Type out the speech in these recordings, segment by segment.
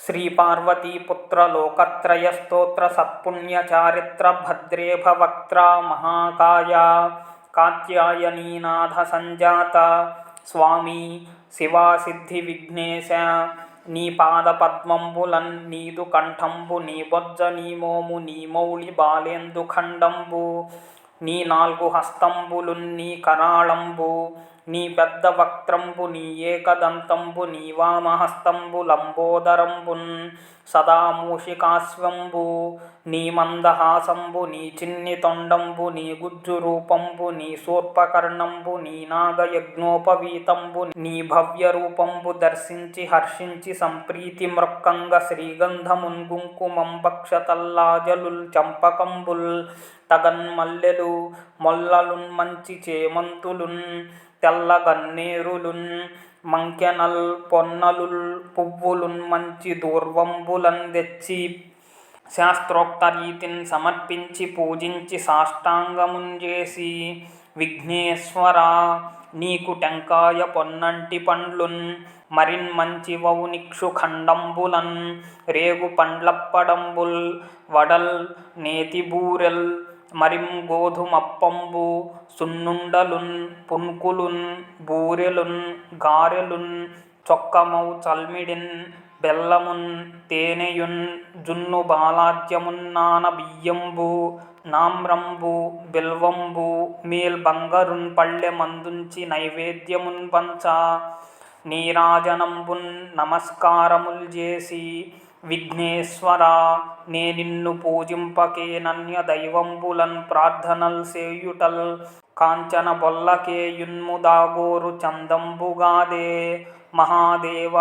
श्रीपार्वतीपुत्र लोकत्रयस्तोत्र सत्पुण्यचारित्र भद्रे भवक्त्रा महाकाया कात्यायनीनाथ संजात स्वामी शिवा सिद्धि विघ्नेश నీ పాద పద్మంబులన్ నీదు కంఠంబు నీ బొజ్జ నీ మోము నీ మౌళి బాలేందు ఖండంబు నీ నాల్గు హస్తంబులున్ నీ కరాళంబు నీ పెద్ద వక్త్రంబు నీ ఏకదంతంబు నీ వామహస్తంబు లంబోదరంబున్ సదా మూషికాశ్వంబు నీ మందహాసంబు నీ చిన్ని తొండంబు నీ గుజ్జు రూపంబు నీ శూర్పకర్ణంబు నీ నాగయజ్ఞోపవీతంబు నీ భవ్య రూపంబు దర్శించి హర్షించి సంప్రీతి మృక్కంగ శ్రీగంధమున్ గుంకుమం భక్షతల్లాజలుల్ చంపకంబుల్ తగన్మల్లెలు మొల్లలున్ మంచి చేమంతులున్ తెల్ల గన్నేరులున్ మంకెనల్ పొన్నలుల్ పువ్వులున్ మంచి దూర్వంబులన్ తెచ్చి శాస్త్రోక్త రీతిని సమర్పించి పూజించి సాష్టాంగమున్ చేసి విఘ్నేశ్వర నీకు టెంకాయ పొన్నంటి పండ్లున్ మరిన్ మంచి వౌనిక్షు ఖండంబులన్ రేగు పండ్లప్పడంబుల్ వడల్ నేతి బూరెల్ మరిం గోధుమప్పంబు సున్నుండలున్ పున్కులున్ బూరెలున్ గారెలున్ చొక్కమౌ చల్మిడిన్ బెల్లమున్ తేనెయున్ జున్ను బాలాజ్యమున్ నాన బియ్యంబు నామ్రంబు బిల్వంబు మేల్ బంగరున్ పళ్ళె మందుంచి నైవేద్యమున్ పంచ నీరాజనంబున్ నమస్కారముల్ చేసి విఘ్నేశ్వర నే నిన్ను పూజింపకే నన్య దైవంబులన్ ప్రార్థనల్ సేయుటల్ కాంచన బొల్లకేయున్ముదాగోరు చందంబుగాదే మహాదేవ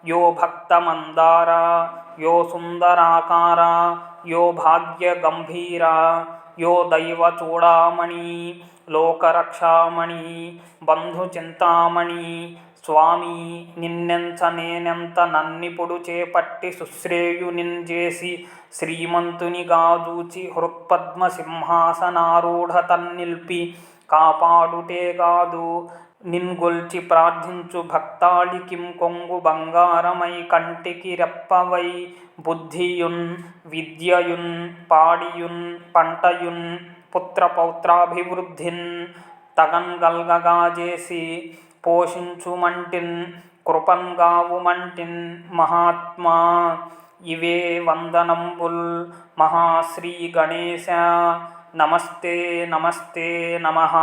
యో భక్తమందార యో సుందరాకార యో భాగ్య గంభీర యో దైవ చూడామణి లోకరక్షామణి బంధుచింతామణి స్వామి నిన్నెంచ నేనెంత నన్నిపుడు చేపట్టి సుశ్రేయునిన్ చేసి శ్రీమంతునిగా దూచి హృత్పద్మ సింహాసనారూఢ తన్నిల్పి కాపాడుటేగాదు నిన్గొల్చి ప్రార్థించు భక్తాళికిం కొంగు బంగారమై కంటికి రెప్పవై బుద్ధియున్ విద్యయున్ పాడియున్ పంటయున్ పుత్రపౌత్రాభివృద్ధిన్ తగన్గల్గగా చేసి పోషించుమంటిన్ కృపంగావుమంటిన్ మహాత్మా ఇవే వందనంబుల్ మహాశ్రీ గణేశ నమస్తే నమస్తే నమః.